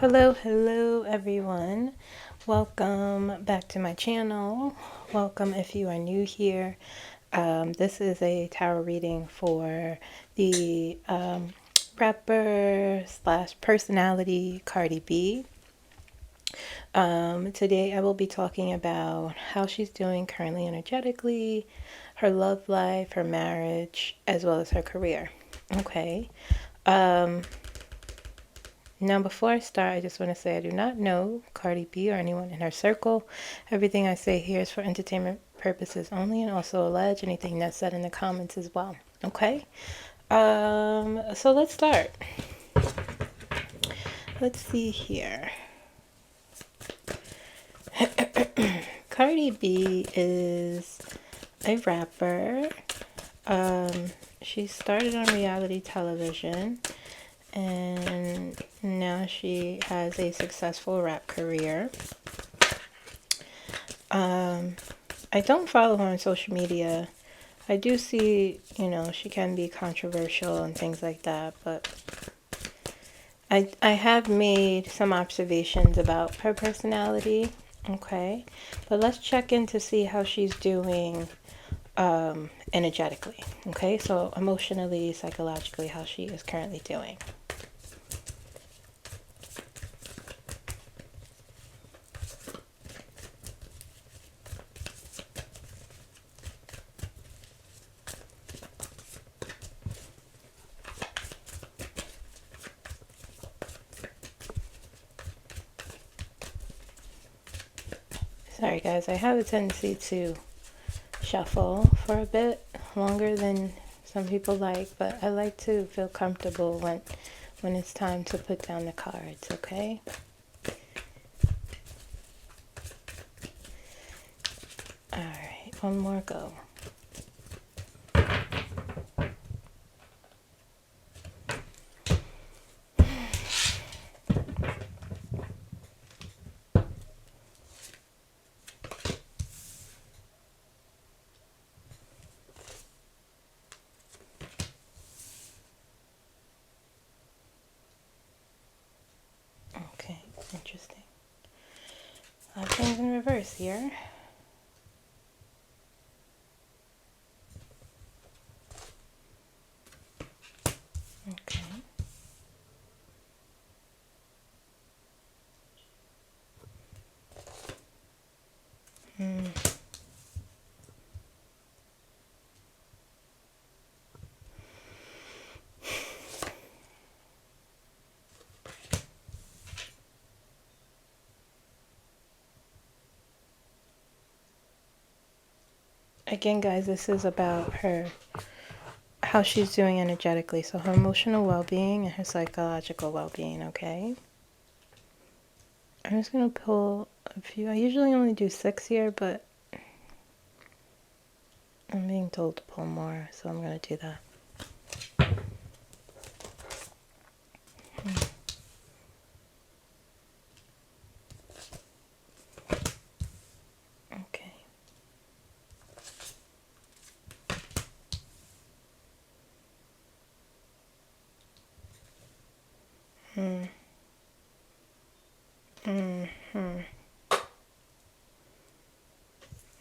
Hello everyone. Welcome back to my channel. Welcome if you are new here. This is a tarot reading for the rapper slash personality CardiB. Today I will be talking about how she's doing currently energetically, her love life, her marriage, as well as her career. Okay. Now, before I start, I just want to say I do not know CardiB or anyone in her circle. Everything I say here is for entertainment purposes only, and also allege anything that's said in the comments as well. Okay? So let's start. Let's see here. CardiB is a rapper. She started on reality television, and now she has a successful rap career. I don't follow her on social media. I do see, she can be controversial and things like that, but I have made some observations about her personality. Okay, but let's check in to see how she's doing energetically. Okay, so emotionally, psychologically, how she is currently doing. Sorry guys, I have a tendency to shuffle for a bit longer than some people like, but I like to feel comfortable when it's time to put down the cards, okay? Alright, one more go. Okay, interesting. A lot of things in reverse here. Okay. Again, guys, this is about how she's doing energetically. So her emotional well-being and her psychological well-being, okay? I'm just going to pull a few. I usually only do 6 here, but I'm being told to pull more, so I'm going to do that. Okay.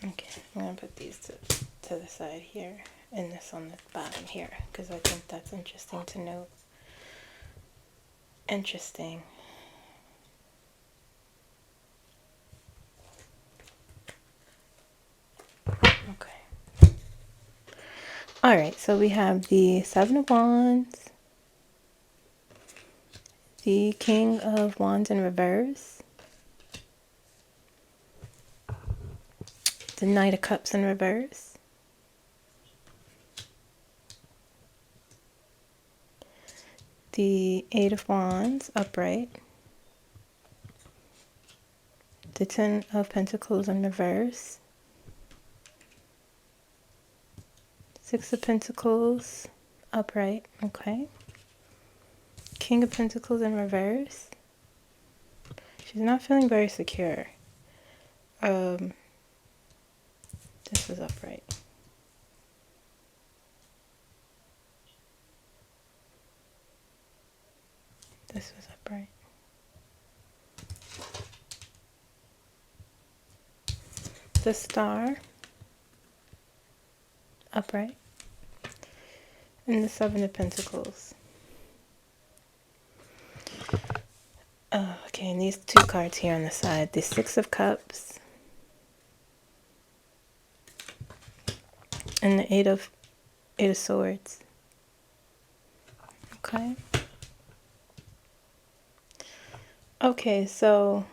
Okay, I'm going to put these to the side here, and this on the bottom here, because I think that's interesting to note. Interesting. Okay. Alright, so we have the Seven of Wands, the King of Wands in reverse, the Knight of Cups in reverse, the Eight of Wands upright, the Ten of Pentacles in reverse, Six of Pentacles upright, okay, King of Pentacles in reverse. She's not feeling very secure. This is upright. This was upright. the Star, upright, and the Seven of Pentacles. Okay, and these two cards here on the side, the Six of Cups and the Eight of Swords. Okay. Okay, so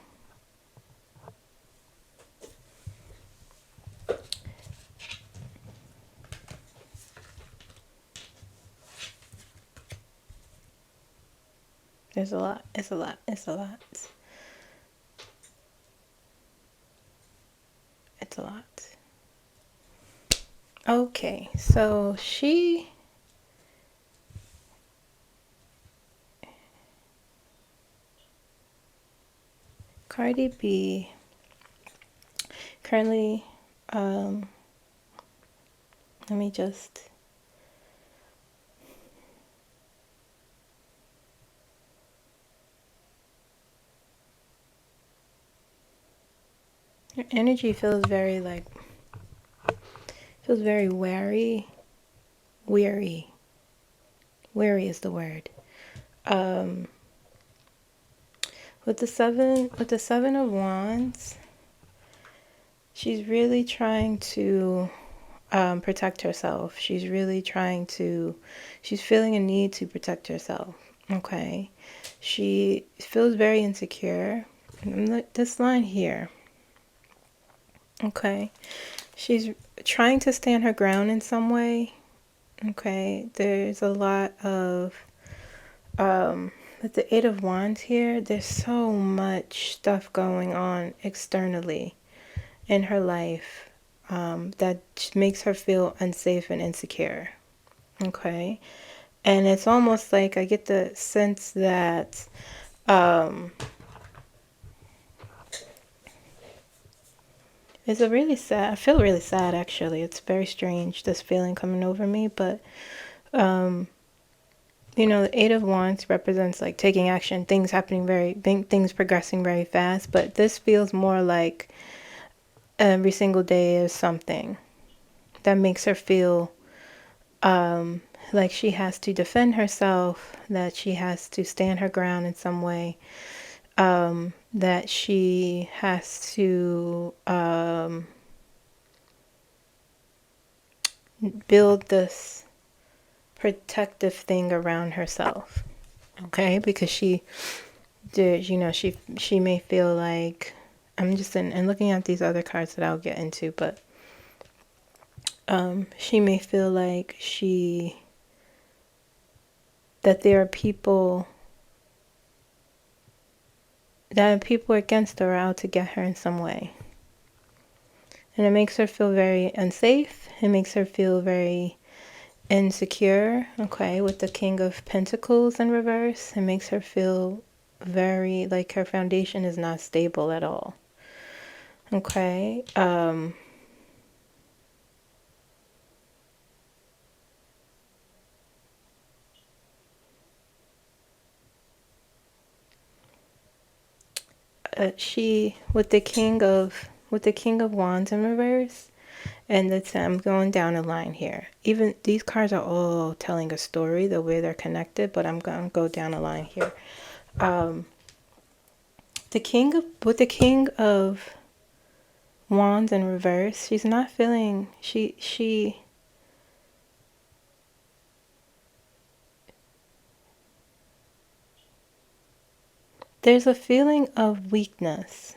there's a lot. It's a lot. It's a lot. It's a lot. Okay, so CardiB currently, let me just, your energy feels very like, feels very weary is the word. With the seven of Wands, she's really trying to protect herself. She's really trying to, she's feeling a need to protect herself. Okay, she feels very insecure. This line here. Okay, she's trying to stand her ground in some way. Okay, there's a lot of with the Eight of Wands here, there's so much stuff going on externally in her life that makes her feel unsafe and insecure. Okay, and it's almost like I get the sense that it's a really sad, I feel really sad actually. It's very strange, this feeling coming over me, but you know, the Eight of Wands represents like taking action, things happening things progressing very fast, but this feels more like every single day is something that makes her feel like she has to defend herself, that she has to stand her ground in some way, that she has to build this protective thing around herself. Okay, because she did, you know, she may feel like, I'm just and looking at these other cards that I'll get into, but she may feel like that there are people against her or out to get her in some way. And it makes her feel very unsafe. It makes her feel very insecure. Okay, with the King of Pentacles in reverse, it makes her feel very like her foundation is not stable at all. Okay, she with the King of Wands in reverse, and I'm going down a line here. Even these cards are all telling a story the way they're connected, but I'm going to go down a line here. The King of Wands in reverse, she's not feeling, there's a feeling of weakness.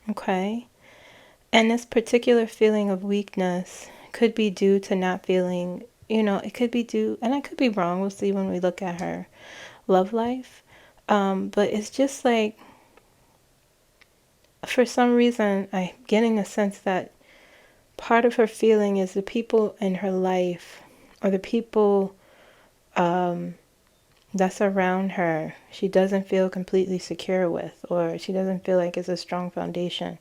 Okay, and this particular feeling of weakness could be due to not feeling, you know, it could be due, and I could be wrong, we'll see when we look at her love life, but it's just like, for some reason, I'm getting a sense that part of her feeling is the people in her life, or the people that's around her, she doesn't feel completely secure with, or she doesn't feel like it's a strong foundation.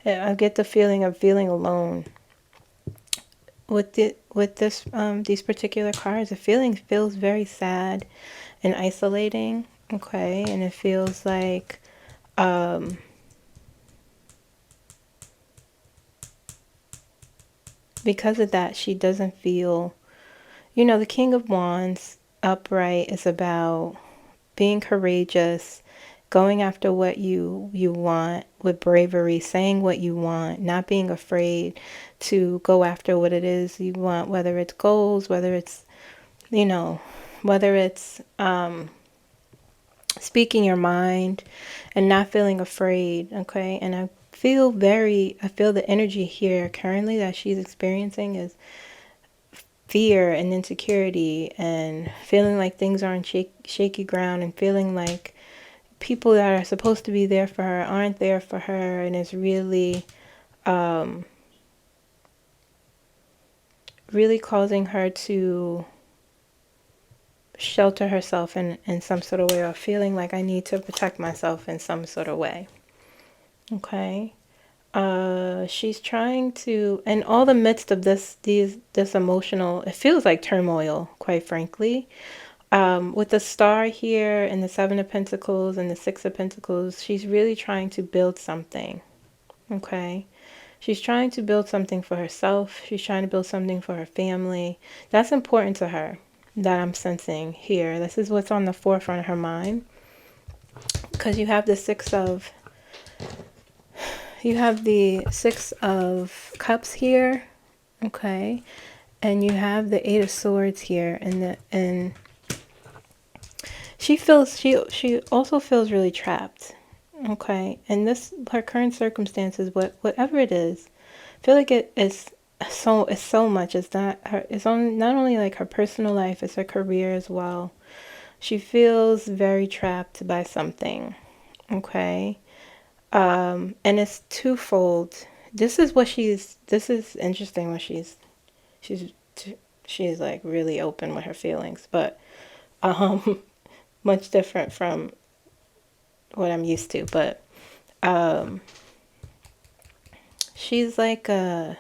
I get the feeling of feeling alone. With these particular cards, the feeling feels very sad and isolating. Okay, and it feels like because of that, she doesn't feel, you know, the King of Wands upright is about being courageous, going after what you want with bravery, saying what you want, not being afraid to go after what it is you want, whether it's goals, whether it's, you know, whether it's speaking your mind and not feeling afraid. Okay. And I feel the energy here currently that she's experiencing is fear and insecurity and feeling like things are on shaky ground, and feeling like people that are supposed to be there for her aren't there for her, and it's really really causing her to shelter herself in some sort of way, or feeling like I need to protect myself in some sort of way. Okay. She's trying to, in all the midst of this emotional, it feels like turmoil, quite frankly. With the Star here and the Seven of Pentacles and the Six of Pentacles, she's really trying to build something. Okay. She's trying to build something for herself. She's trying to build something for her family. That's important to her, that I'm sensing here. This is what's on the forefront of her mind. Because you have the Six of Cups here, okay, and you have the Eight of Swords here, and she also feels really trapped, okay, and her current circumstances, whatever it is, I feel like it's so much. It's not only like her personal life, it's her career as well. She feels very trapped by something, okay. And it's twofold. This is interesting when she's like really open with her feelings, but much different from what I'm used to. But she's like what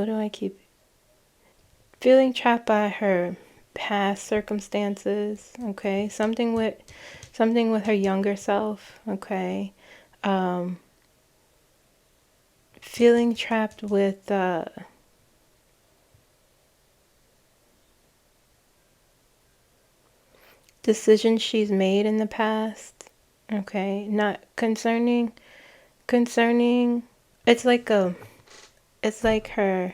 do I keep feeling? Trapped by her past circumstances, okay? Something with her younger self, okay? Feeling trapped with decisions she's made in the past, okay? Not concerning it's like her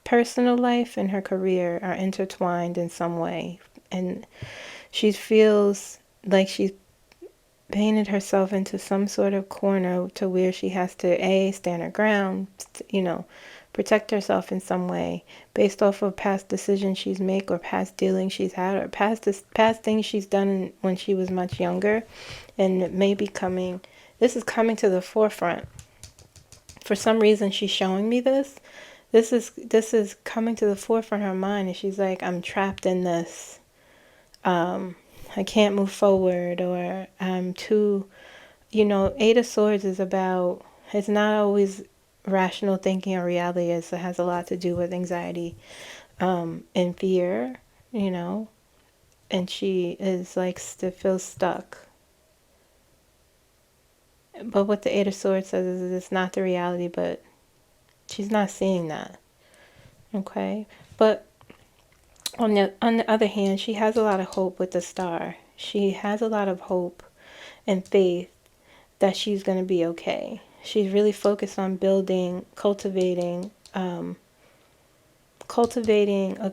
personal life and her career are intertwined in some way, and she feels like she's painted herself into some sort of corner to where she has to stand her ground, you know, protect herself in some way based off of past decisions she's made, or past dealings she's had, or past things she's done when she was much younger. And it may be this is coming to the forefront. For some reason she's showing me this. This is coming to the forefront of her mind, and she's like, I'm trapped in this. I can't move forward, or I'm too, you know, Eight of Swords is about, it's not always rational thinking or reality. It has a lot to do with anxiety and fear, you know, and she is like, still feels stuck. But what the Eight of Swords says is it's not the reality, but she's not seeing that, okay? But on the other hand, she has a lot of hope with the Star. She has a lot of hope and faith that she's going to be okay. She's really focused on cultivating a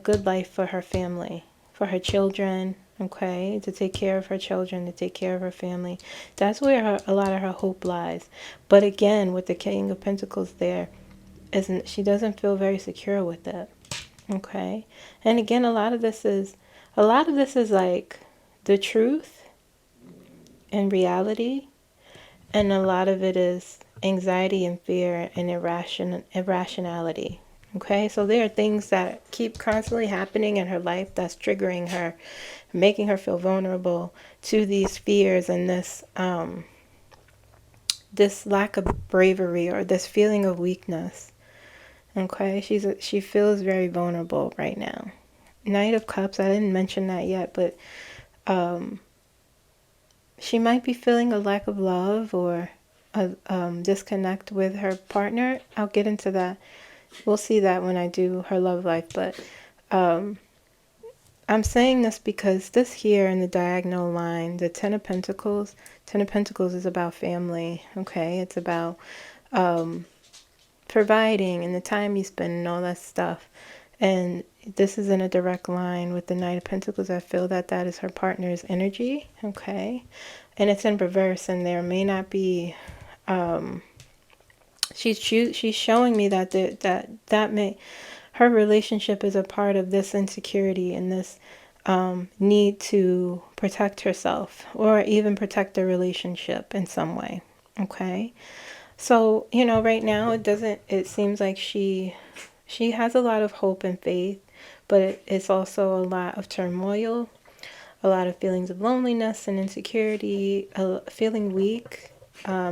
good life for her family, for her children, okay, to take care of her children, to take care of her family. That's where a lot of her hope lies. But again, with the King of Pentacles there, she doesn't feel very secure with it. Okay. And again, a lot of this is like the truth and reality, and a lot of it is anxiety and fear and irrationality. Okay, so there are things that keep constantly happening in her life that's triggering her, making her feel vulnerable to these fears and this lack of bravery, or this feeling of weakness. Okay, she feels very vulnerable right now. Knight of Cups, I didn't mention that yet, but she might be feeling a lack of love or a disconnect with her partner. I'll get into that we'll see that when I do her love life. But I'm saying this because this here in the diagonal line, the Ten of Pentacles is about family, okay? It's about providing and the time you spend and all that stuff. And this is in a direct line with the Knight of Pentacles. I feel that that is her partner's energy, okay? And it's in reverse, and there may not be... she's showing me that that may... her relationship is a part of this insecurity and this need to protect herself or even protect the relationship in some way, okay? So, you know, right now it seems like she has a lot of hope and faith, but it's also a lot of turmoil, a lot of feelings of loneliness and insecurity, feeling weak.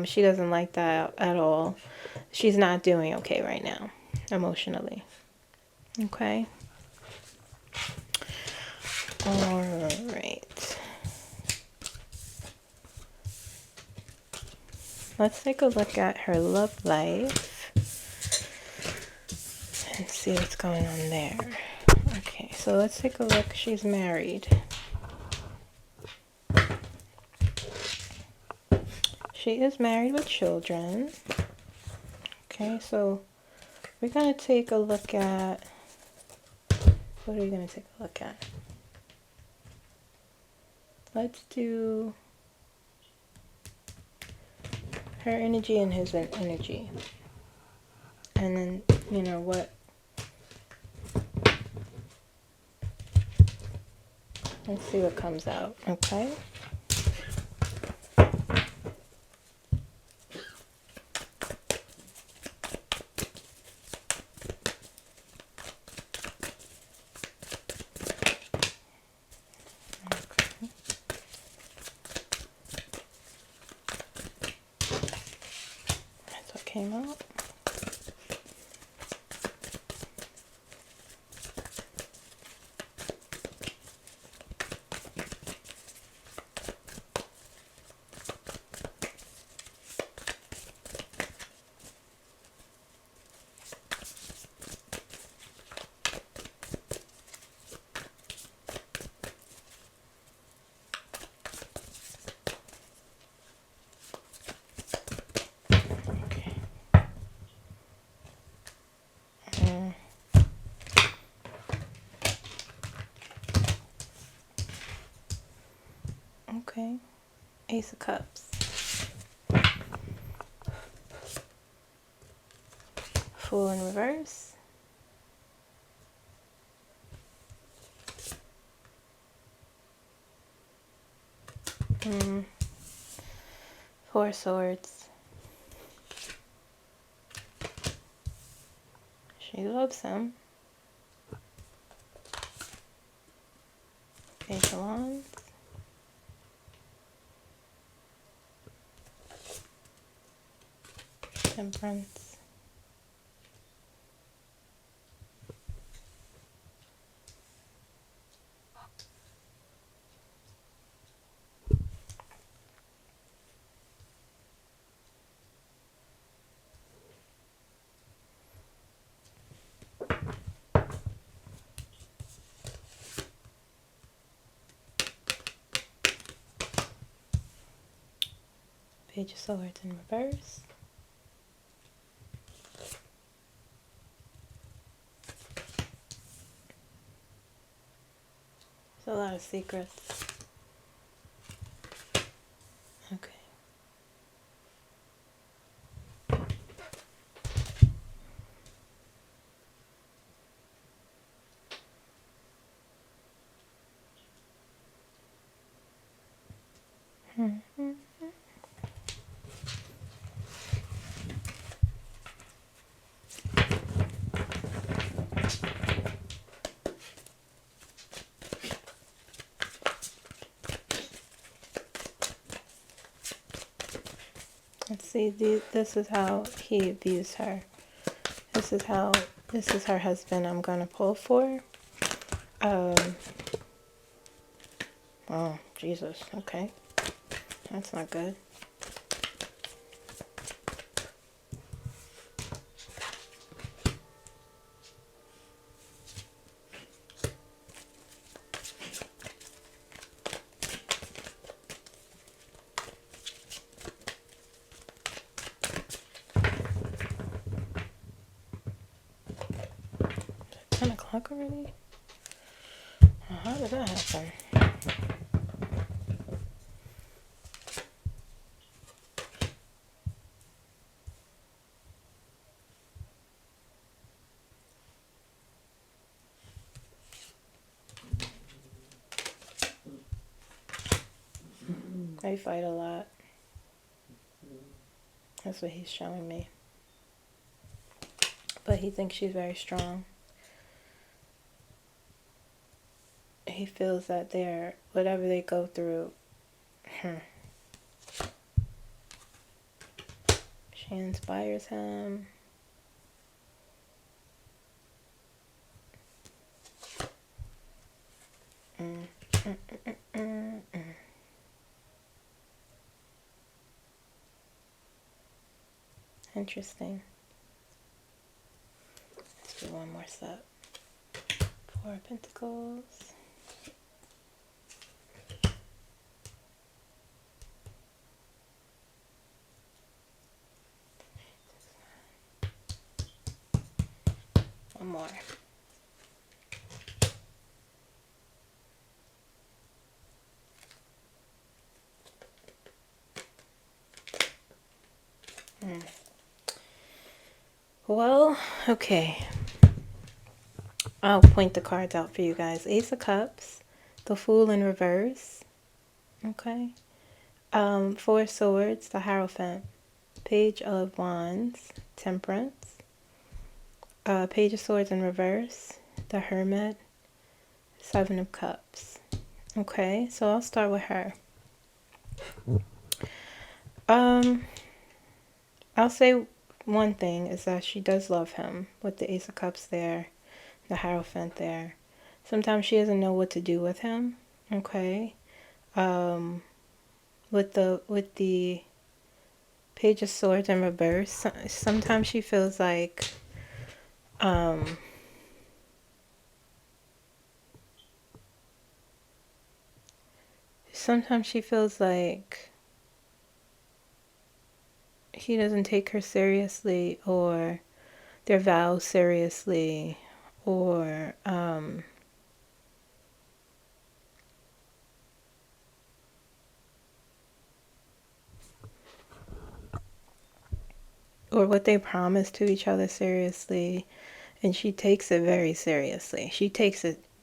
She doesn't like that at all. She's not doing okay right now, emotionally. Okay. All right. Let's take a look at her love life and see what's going on there. Okay, so let's take a look. She's married. She is married with children. Okay, so we're going to take a look at... what are we going to take a look at? Let's do her energy and his energy. And then, you know, what... let's see what comes out, okay? That's what came out. Okay, Ace of Cups, Fool in reverse, Four Swords. She loves him. Page of Wands. Temperance. Page of Swords in reverse. There's a lot of secrets. Okay. Let's see, this is how he views her. This is her husband I'm going to pull for. Oh, Jesus. Okay. That's not good. 10 o'clock already? How did that happen? They fight a lot. That's what he's showing me. But he thinks she's very strong. He feels that whatever they go through, she inspires him. Interesting. Let's do one more set. 4 of Pentacles. One more. Well, okay. I'll point the cards out for you guys. Ace of Cups, the Fool in reverse. Okay. 4 of Swords, the Hierophant. Page of Wands, Temperance. Page of Swords in reverse, the Hermit. 7 of Cups. Okay, so I'll start with her. I'll say one thing is that she does love him with the Ace of Cups there, the Hierophant there. Sometimes she doesn't know what to do with him. Okay. With the Page of Swords in reverse, sometimes she feels like he doesn't take her seriously, or their vows seriously, or what they promise to each other seriously, and she takes it very seriously.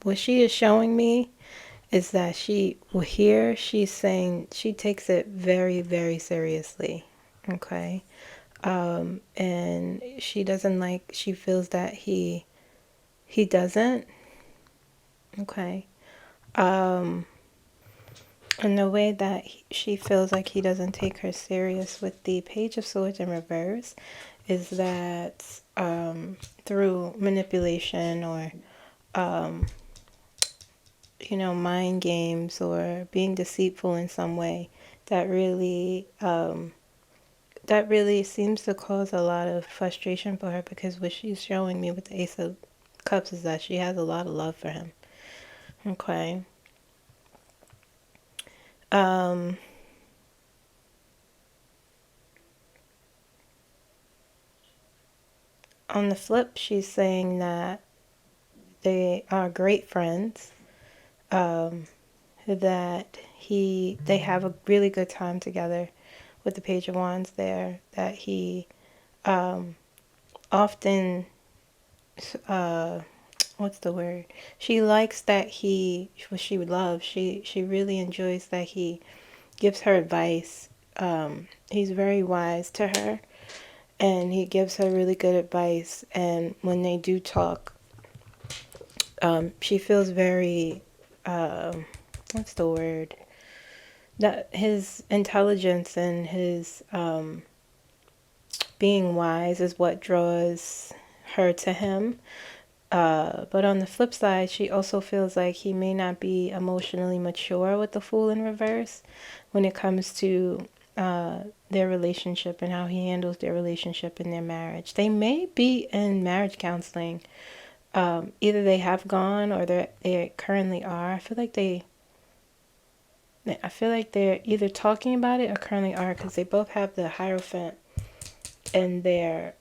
What she is showing me is that she's saying she takes it very, very seriously. Okay. And she feels that he doesn't. Okay. And the way that she feels like he doesn't take her serious with the Page of Swords in reverse is that through manipulation or mind games or being deceitful in some way, that really seems to cause a lot of frustration for her, because what she's showing me with the Ace of Cups is that she has a lot of love for him. Okay. On the flip, she's saying that they are great friends, that they have a really good time together with the Page of Wands there, that he often, what's the word? She likes that she really enjoys that he gives her advice. He's very wise to her, and he gives her really good advice, and when they do talk, she feels very, what's the word? That his intelligence and his being wise is what draws her to him. But on the flip side, she also feels like he may not be emotionally mature with the Fool in reverse when it comes to their relationship and how he handles their relationship in their marriage. They may be in marriage counseling. Either they have gone or they currently are. I feel like they're either talking about it or currently are, because they both have the Hierophant in their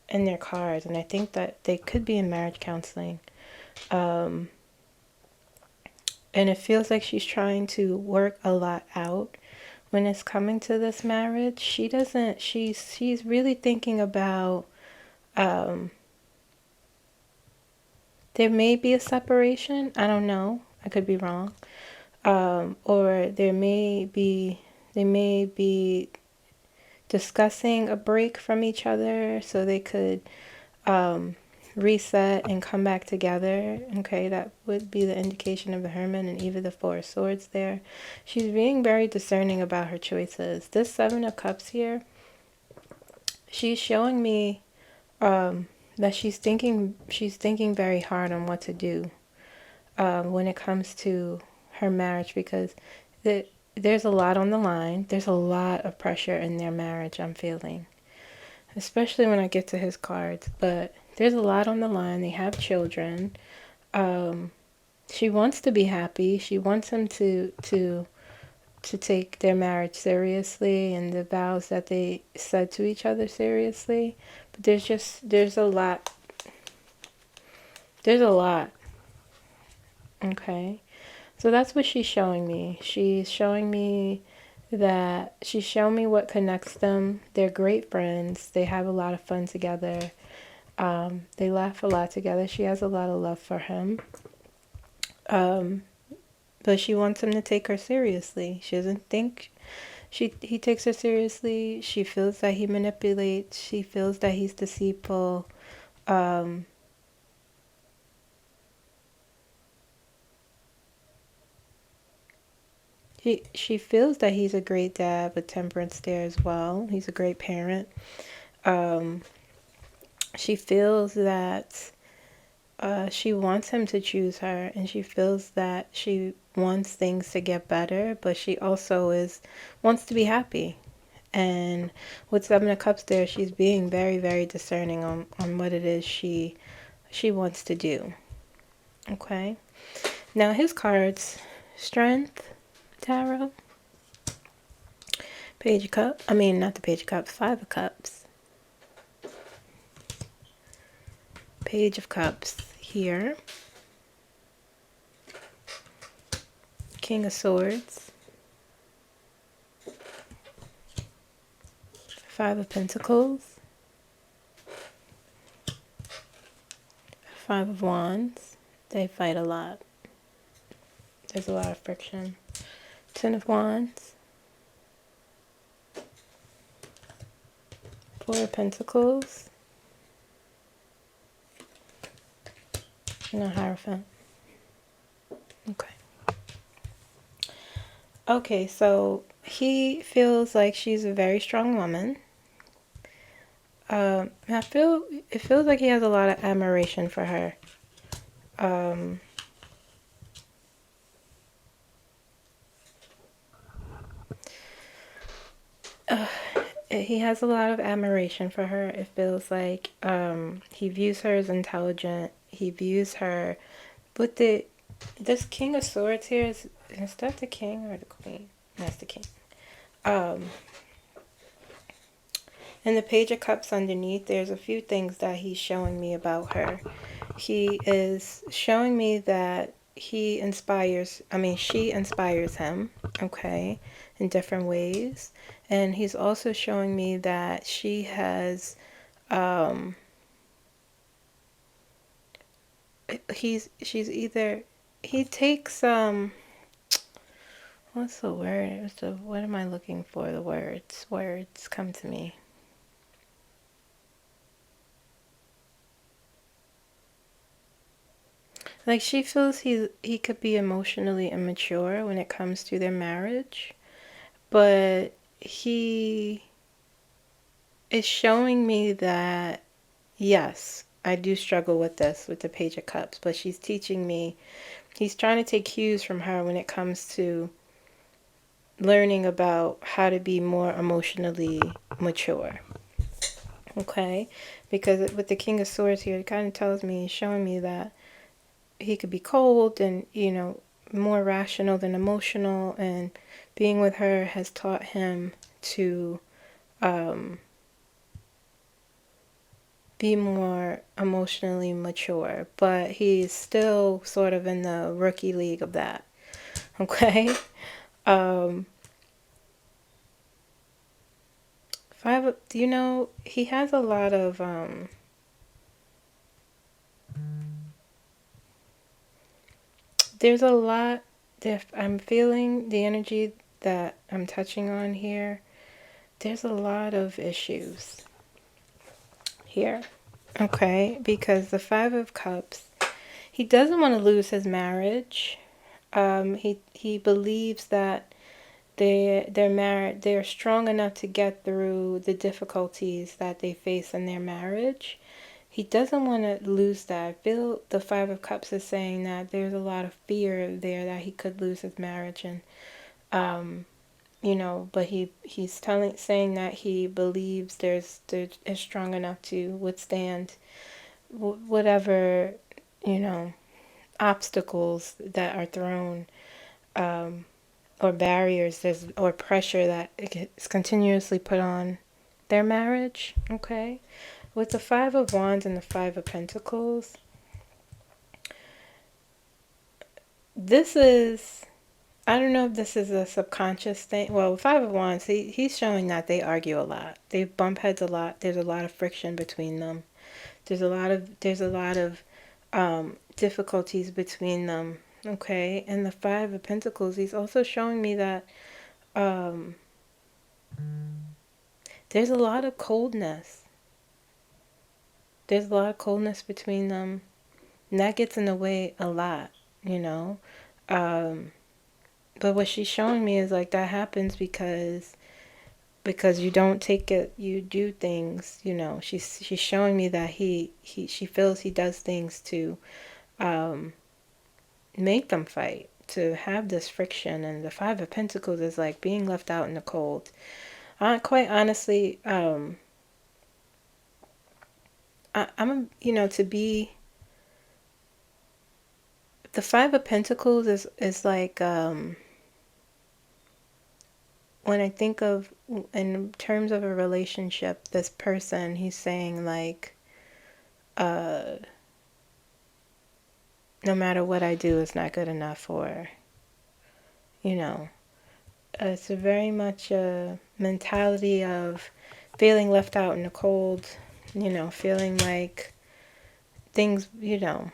in their cards, and I think that they could be in marriage counseling. And it feels like she's trying to work a lot out when it's coming to this marriage. She's really thinking about, there may be a separation. I don't know. I could be wrong. Or they may be discussing a break from each other so they could reset and come back together. Okay, that would be the indication of the Hermit and even the Four of Swords there. She's being very discerning about her choices. This Seven of Cups here, she's showing me that she's thinking very hard on what to do when it comes to her marriage, because there's a lot on the line. There's a lot of pressure in their marriage, I'm feeling, especially when I get to his cards. But there's a lot on the line. They have children. She wants to be happy. She wants him to take their marriage seriously and the vows that they said to each other seriously. But there's a lot. There's a lot. Okay. So that's what she's showing me. She's showing me what connects them. They're great friends. They have a lot of fun together. They laugh a lot together. She has a lot of love for him. But she wants him to take her seriously. She doesn't think he takes her seriously. She feels that he manipulates. She feels that he's deceitful. She feels that he's a great dad with Temperance there as well. He's a great parent. She feels that she wants him to choose her, and she feels that she wants things to get better, but she also wants to be happy. And with Seven of Cups there, she's being very, very discerning on what it is she wants to do. Okay. Now his cards, Strength Tarot, Page of Cups. I mean, not the Page of Cups, Five of Cups. Page of Cups here. King of Swords. Five of Pentacles. Five of Wands. They fight a lot. There's a lot of friction. Ten of Wands. Four of Pentacles. And a Hierophant. Okay. Okay, so he feels like she's a very strong woman. It feels like he has a lot of admiration for her. He has a lot of admiration for her. It feels like he views her as intelligent. He views her with this King of Swords here. Is that the king or the queen? That's the king. And the Page of Cups underneath, there's a few things that he's showing me about her. He is showing me that she inspires him, okay, in different ways. And he's also showing me that she has, he takes, what's the word? What am I looking for? The words come to me. Like, she feels he could be emotionally immature when it comes to their marriage, but he is showing me that, yes, I do struggle with this, with the Page of Cups, but she's teaching me, he's trying to take cues from her when it comes to learning about how to be more emotionally mature. Okay? Because with the King of Swords here, it kind of tells me, showing me that he could be cold and, more rational than emotional, and being with her has taught him to be more emotionally mature, but he's still sort of in the rookie league of that. Okay? You know, he has a lot of, there's a lot that I'm feeling the energy that I'm touching on here. There's a lot of issues here. Okay? Because the Five of Cups, he doesn't want to lose his marriage. He believes that they're married, they're strong enough to get through the difficulties that they face in their marriage. He doesn't want to lose that. I feel the Five of Cups is saying that there's a lot of fear there that he could lose his marriage, and you know, but he's saying that he believes there is strong enough to withstand whatever, you know, obstacles that are thrown, or barriers or pressure that is continuously put on their marriage. Okay? With the Five of Wands and the Five of Pentacles, this is, I don't know if this is a subconscious thing. Well, with Five of Wands, he's showing that they argue a lot. They bump heads a lot. There's a lot of friction between them. There's a lot of difficulties between them. Okay? And the Five of Pentacles, he's also showing me that there's a lot of coldness. There's a lot of coldness between them. And that gets in the way a lot, you know. But what she's showing me is like that happens because you don't take it, you do things, you know. She's showing me that she feels he does things to make them fight, to have this friction. And the Five of Pentacles is like being left out in the cold. Quite honestly, I'm, you know, to be, the Five of Pentacles is like, when I think of, in terms of a relationship, this person, he's saying like, no matter what I do, it's not good enough, or, you know, it's a very much a mentality of feeling left out in the cold, you know, feeling like things, you know,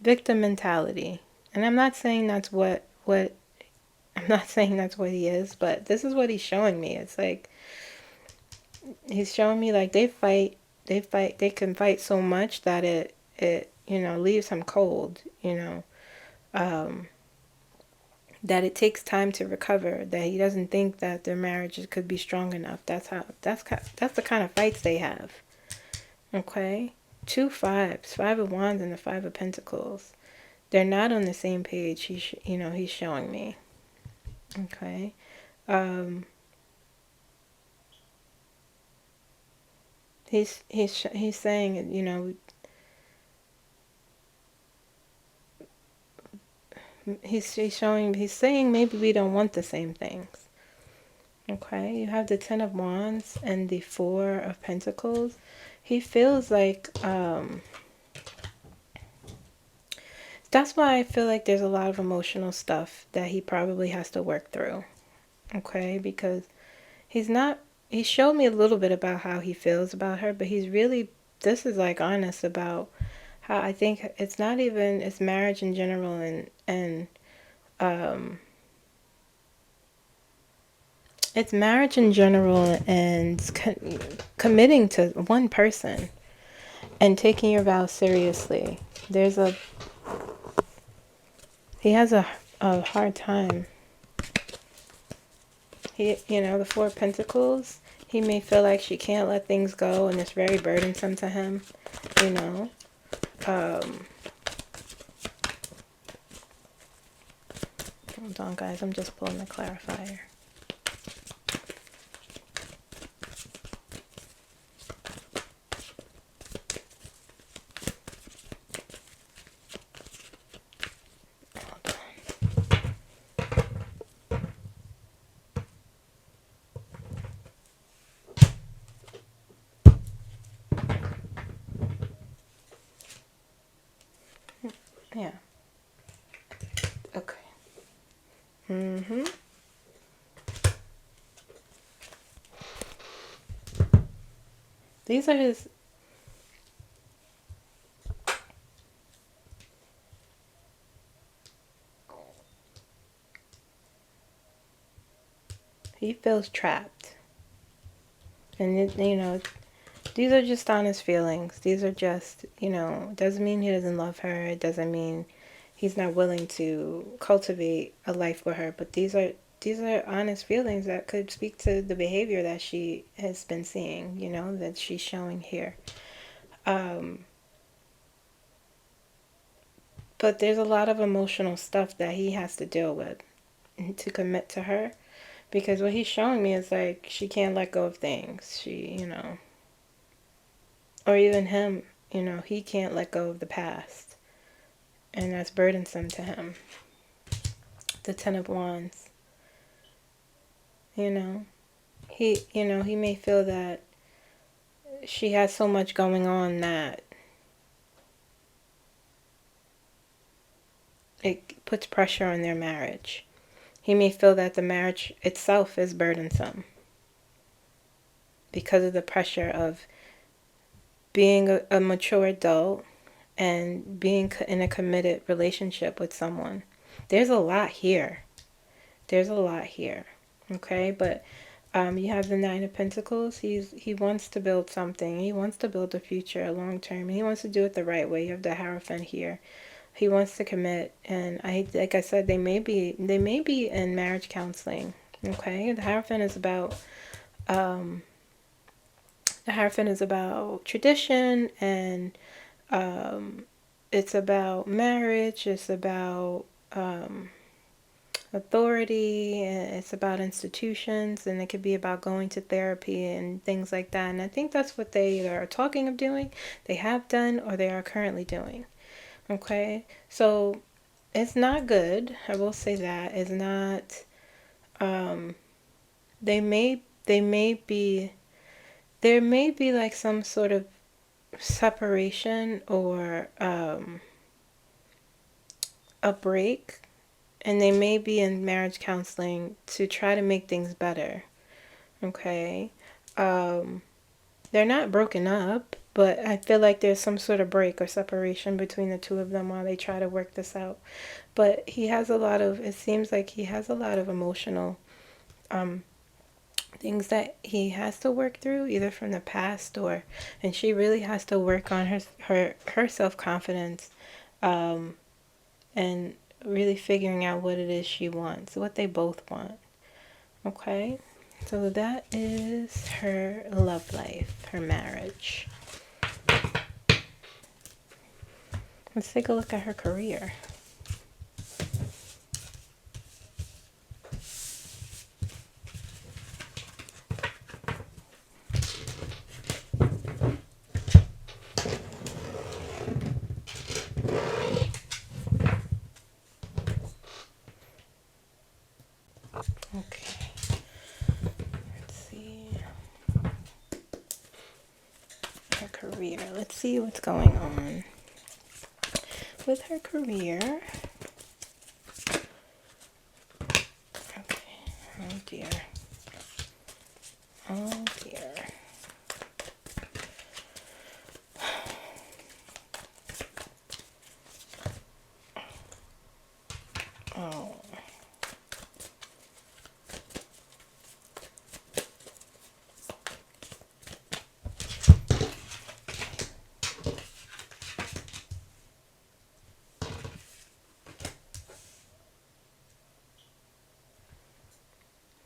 victim mentality. And I'm not saying that's what I'm not saying that's what he is, but this is what he's showing me. It's like he's showing me like they can fight so much that it you know, leaves him cold, you know. That it takes time to recover, that he doesn't think that their marriage could be strong enough. That's the kind of fights they have. Okay? Two fives, Five of Wands and the Five of Pentacles. They're not on the same page. He's showing me. Okay? He's saying, you know, he's saying maybe we don't want the same things. Okay? You have the Ten of Wands and the Four of Pentacles. He feels like, that's why I feel like there's a lot of emotional stuff that he probably has to work through. Okay? Because he showed me a little bit about how he feels about her, but this is like honest about how I think it's not even, it's marriage in general, and it's marriage in general and committing to one person and taking your vows seriously. He has a hard time. You know, the Four of Pentacles, he may feel like she can't let things go and it's very burdensome to him, you know. Hold on, guys, I'm just pulling the clarifier. Yeah. Okay. Mm-hmm. These are his... He feels trapped. And, these are just honest feelings. These are just, it doesn't mean he doesn't love her. It doesn't mean he's not willing to cultivate a life with her. But these are honest feelings that could speak to the behavior that she has been seeing, that she's showing here. But there's a lot of emotional stuff that he has to deal with to commit to her. Because what he's showing me is like she can't let go of things. Or even him, he can't let go of the past. And that's burdensome to him. The Ten of Wands. He may feel that she has so much going on that it puts pressure on their marriage. He may feel that the marriage itself is burdensome because of the pressure of being a mature adult and being in a committed relationship with someone. There's a lot here. Okay, but you have the Nine of Pentacles. He wants to build something. He wants to build a future, long term. He wants to do it the right way. You have the Hierophant here. He wants to commit, and like I said, they may be in marriage counseling. Okay, the Hierophant is about tradition, and it's about marriage. It's about authority, and it's about institutions, and it could be about going to therapy and things like that. And I think that's what they either are talking of doing, they have done, or they are currently doing. Okay, so it's not good. I will say that it's not. There may be like some sort of separation or a break, and they may be in marriage counseling to try to make things better. Okay, they're not broken up, but I feel like there's some sort of break or separation between the two of them while they try to work this out. But it seems like he has a lot of emotional things that he has to work through, either from the past and she really has to work on her self-confidence, and really figuring out what it is she wants, what they both want. Okay? So that is her love life, her marriage. Let's take a look at her career. Okay. Let's see. Her career. Let's see what's going on with her career. Okay. Oh dear. Oh dear. Oh.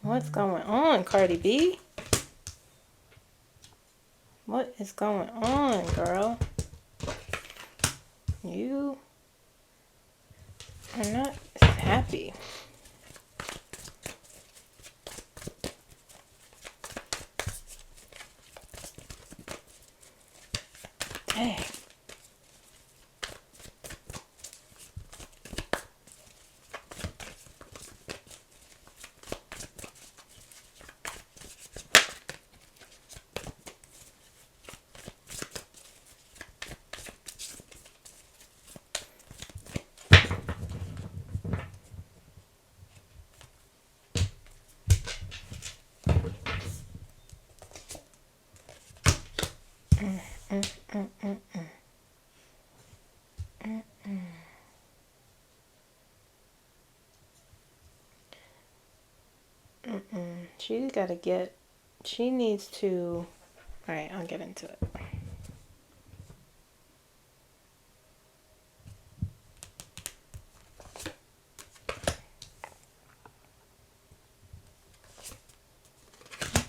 What's going on, CardiB? What is going on, girl? You are not happy. Dang. She's got to get, she needs to, all right, I'll get into it.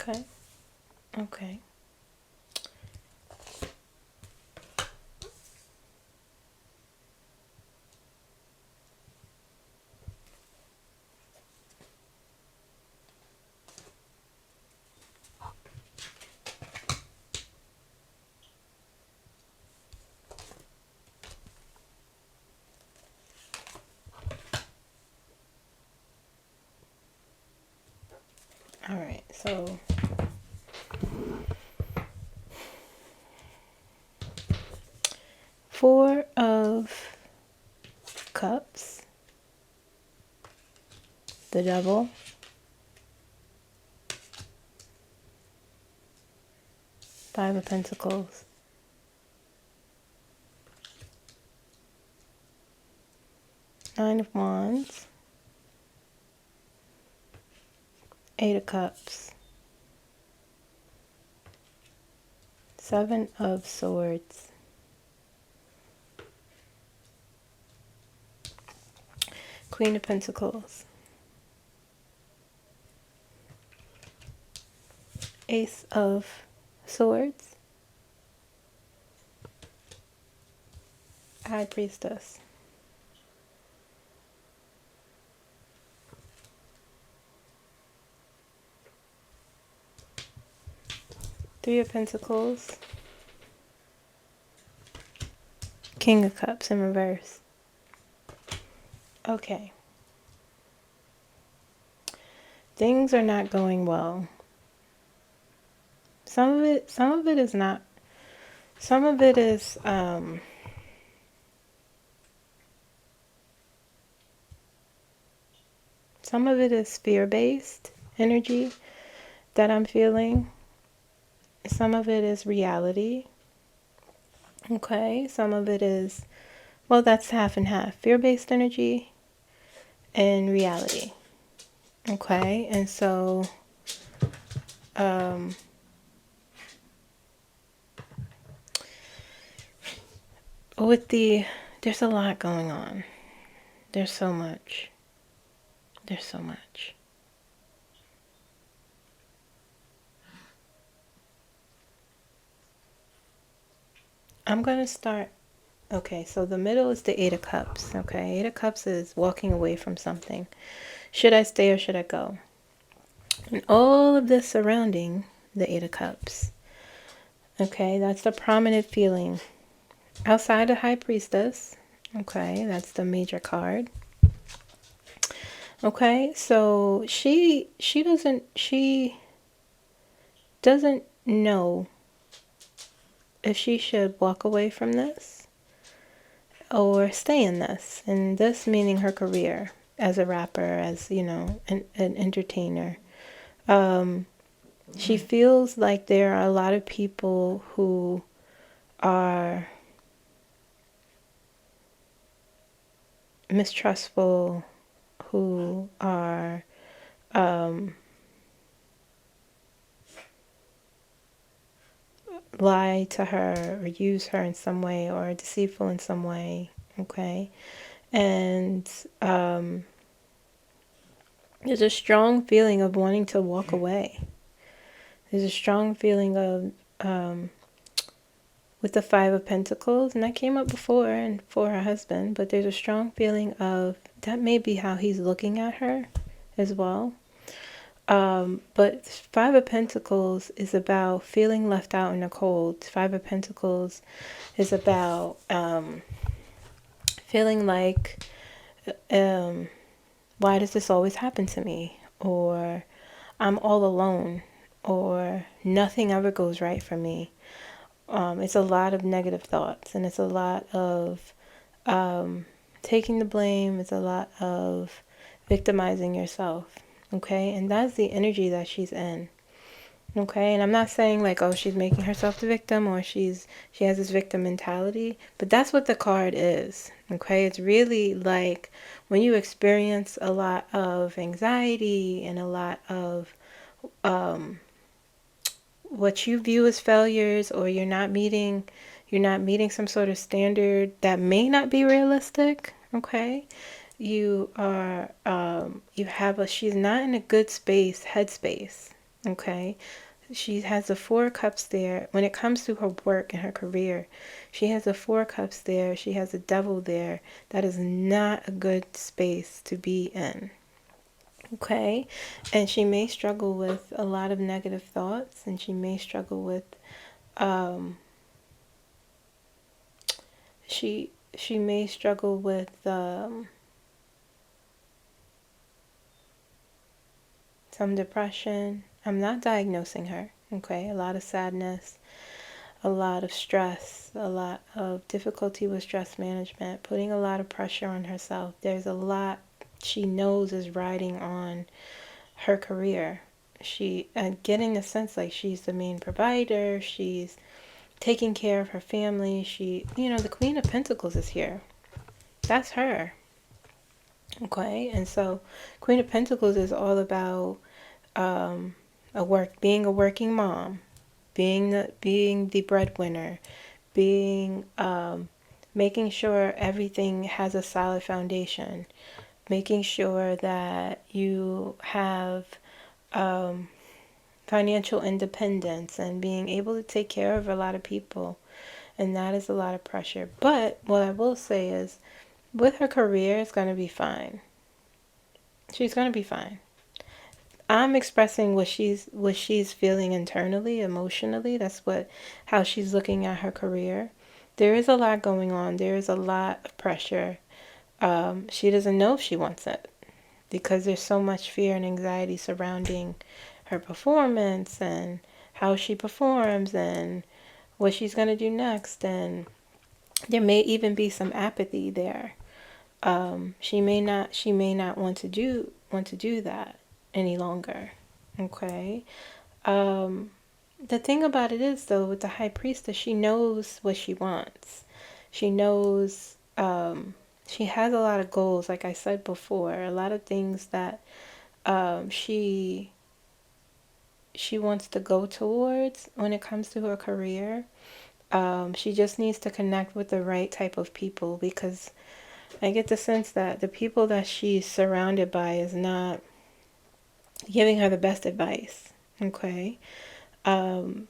Okay. Okay. All right, so Four of Cups, the Devil, Five of Pentacles, Nine of Wands, Eight of Cups, Seven of Swords, Queen of Pentacles, Ace of Swords, High Priestess. Three of Pentacles, King of Cups in reverse. Okay. Things are not going well. Some of it is not, some of it is, some of it is fear-based energy that I'm feeling. Some of it is reality. Okay, some of it is, well, that's half and half. Fear-based energy and reality. Okay, and so, with the, there's a lot going on. There's so much. There's so much. I'm going to start. Okay, so the middle is the Eight of Cups. Okay, Eight of Cups is walking away from something. Should I stay or should I go? And all of this surrounding the Eight of Cups. Okay, that's the prominent feeling. Outside of High Priestess. Okay, that's the major card. Okay, so she doesn't know if she should walk away from this or stay in this. And this meaning her career as a rapper, as, you know, an entertainer. She feels like there are a lot of people who are mistrustful, who are lie to her or use her in some way or are deceitful in some way. Okay, and there's a strong feeling of wanting to walk away. There's a strong feeling of with the Five of Pentacles, and that came up before and for her husband, but there's a strong feeling of that may be how he's looking at her as well. But Five of Pentacles is about feeling left out in the cold. Five of Pentacles is about feeling like, why does this always happen to me? Or I'm all alone, or nothing ever goes right for me. It's a lot of negative thoughts, and it's a lot of taking the blame. It's a lot of victimizing yourself. Okay, and that's the energy that she's in. Okay, and I'm not saying like, oh, she's making herself the victim or she has this victim mentality, but that's what the card is. Okay, it's really like when you experience a lot of anxiety and a lot of what you view as failures, or you're not meeting some sort of standard that may not be realistic. Okay, you are she's not in a good headspace. Okay, she has the Four of Cups there. When it comes to her work and her career, she has the Four of Cups there. She has the Devil there. That is not a good space to be in. Okay, and she may struggle with a lot of negative thoughts, and she may struggle with she may struggle with some depression. I'm not diagnosing her. Okay, a lot of sadness, a lot of stress, a lot of difficulty with stress management, putting a lot of pressure on herself. There's a lot she knows is riding on her career. She getting the sense like she's the main provider. She's taking care of her family. The Queen of Pentacles is here. That's her. Okay, and so Queen of Pentacles is all about being a working mom, being the breadwinner, being making sure everything has a solid foundation, making sure that you have financial independence and being able to take care of a lot of people. And that is a lot of pressure. But what I will say is, with her career, it's going to be fine. She's going to be fine. I'm expressing what she's feeling internally, emotionally. That's how she's looking at her career. There is a lot going on. There is a lot of pressure. She doesn't know if she wants it because there's so much fear and anxiety surrounding her performance and how she performs and what she's going to do next. And there may even be some apathy there. She may not want to do that any longer. Okay. The thing about it is, though, with the High Priestess, she knows what she wants. She knows, she has a lot of goals, like I said before, a lot of things that she wants to go towards when it comes to her career. She just needs to connect with the right type of people, because I get the sense that the people that she's surrounded by is not giving her the best advice. Okay. And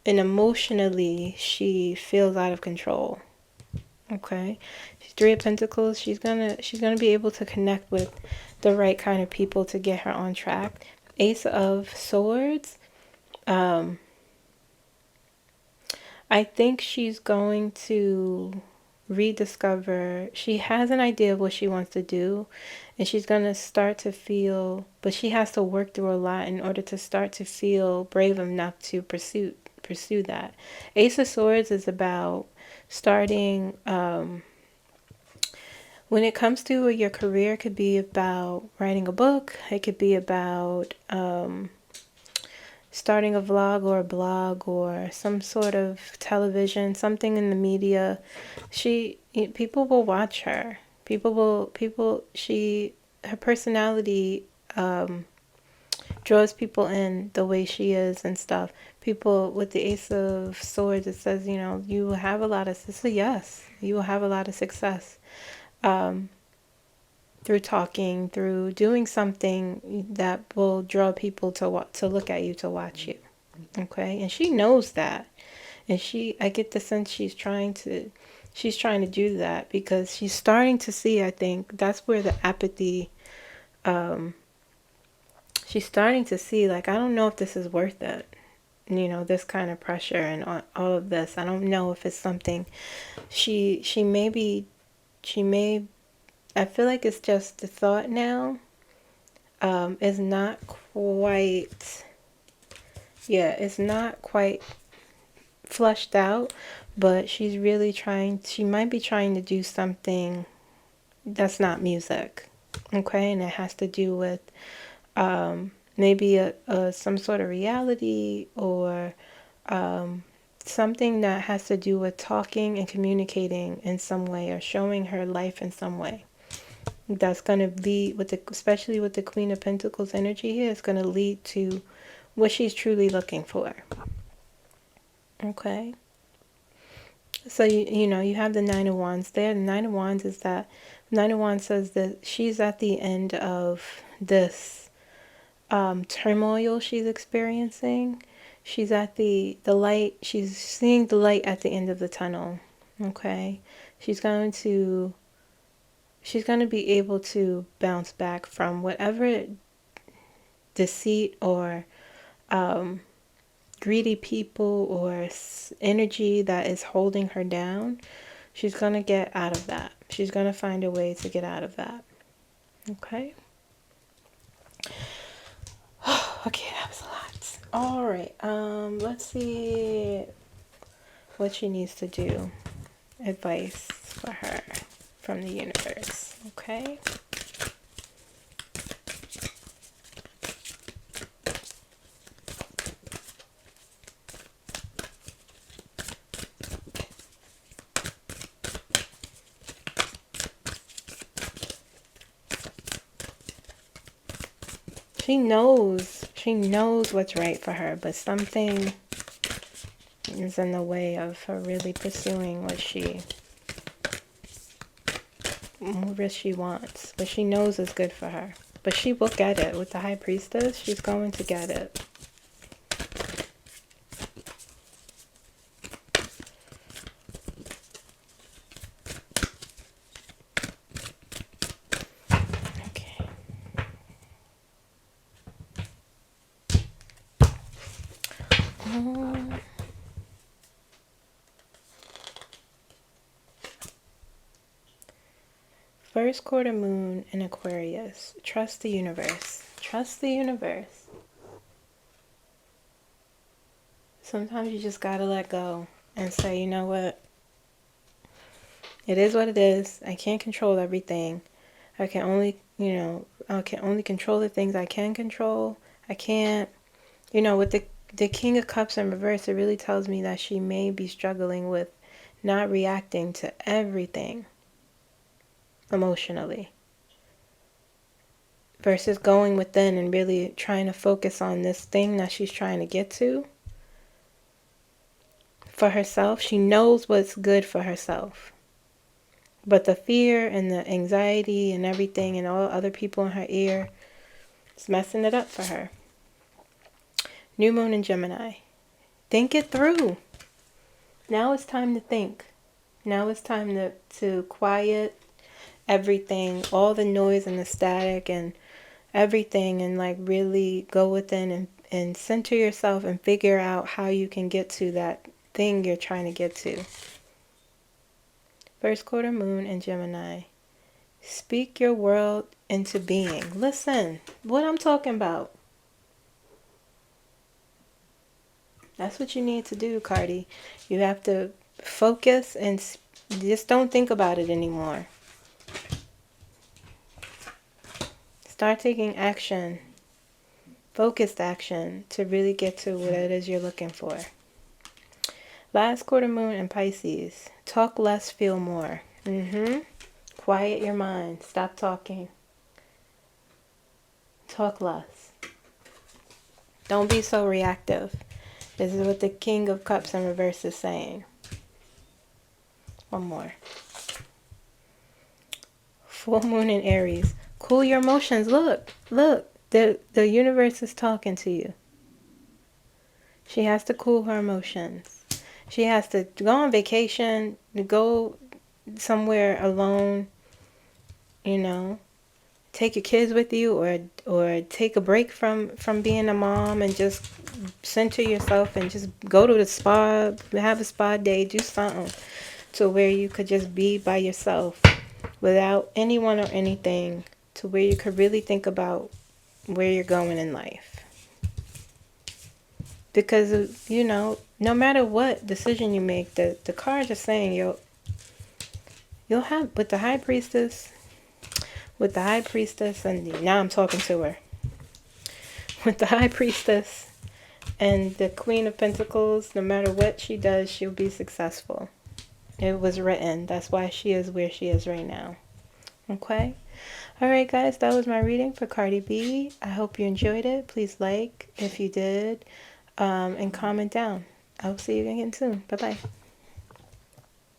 emotionally, she feels out of control. Okay. She's Three of Pentacles. She's gonna be able to connect with the right kind of people to get her on track. Ace of Swords. I think she's going to rediscover, she has an idea of what she wants to do, and she's going to start to feel, but she has to work through a lot in order to start to feel brave enough to pursue that. Ace of Swords is about starting, when it comes to your career, it could be about writing a book, it could be about starting a vlog or a blog or some sort of television, something in the media. People will watch her. Her personality draws people in the way she is and stuff. People with the Ace of Swords, it says, you will have a lot of success. Yes, you will have a lot of success. Through talking, through doing something that will draw people to look at you, to watch you. Okay, and she knows that, and I get the sense she's trying to do that because she's starting to see. I think that's where the apathy. She's starting to see, like, I don't know if this is worth it. This kind of pressure and all of this. I don't know if it's something. She may. I feel like it's just the thought now is not quite, it's not quite flushed out, but she might be trying to do something that's not music, okay? And it has to do with maybe some sort of reality, or something that has to do with talking and communicating in some way, or showing her life in some way. That's going to lead, with especially with the Queen of Pentacles energy here, it's going to lead to what she's truly looking for. Okay. So, you know, you have the Nine of Wands there. The Nine of Wands is that, Nine of Wands says that she's at the end of this turmoil she's experiencing. She's at the light. She's seeing the light at the end of the tunnel. Okay. She's going to be able to bounce back from whatever deceit or greedy people or energy that is holding her down. She's going to get out of that. She's going to find a way to get out of that. Okay. Okay, that was a lot. All right. Let's see what she needs to do. Advice for her from the universe. Okay. She knows what's right for her, but something is in the way of her really pursuing what she wants, but she knows is good for her. But she will get it. With the High Priestess, she's going to get it. First quarter moon in Aquarius. Trust the universe. Trust the universe. Sometimes you just gotta let go and say, you know what? It is what it is. I can't control everything. I can only, I can only control the things I can control. I can't, with the King of Cups in reverse, it really tells me that she may be struggling with not reacting to everything emotionally, versus going within and really trying to focus on this thing that she's trying to get to for herself. She knows what's good for herself, but the fear and the anxiety and everything and all other people in her ear is messing it up for her. New moon in Gemini. Think it through. Now it's time to think. Now it's time to quiet everything, all the noise and the static and everything, and like really go within and center yourself and figure out how you can get to that thing you're trying to get to. First quarter moon in Gemini. Speak your world into being. Listen, what I'm talking about. That's what you need to do, Cardi. You have to focus and just don't think about it anymore. Start taking action, focused action, to really get to what it is you're looking for. Last quarter moon in Pisces. Talk less, feel more. Quiet your mind. Stop talking. Talk less. Don't be so reactive. This is what the King of Cups in reverse is saying. One more. Full moon in Aries. Cool your emotions. Look. The universe is talking to you. She has to cool her emotions. She has to go on vacation, go somewhere alone, take your kids with you, or take a break from being a mom and just center yourself and just go to the spa, have a spa day, do something to where you could just be by yourself without anyone or anything, to where you could really think about where you're going in life. Because, no matter what decision you make, the cards are saying you'll have, with the High Priestess, and now I'm talking to her. with the High Priestess and the Queen of Pentacles. No matter what she does, she'll be successful. It was written. That's why she is where she is right now. Okay? Alright guys, that was my reading for Cardi B. I hope you enjoyed it. Please like if you did, and comment down. I'll see you again soon. Bye-bye.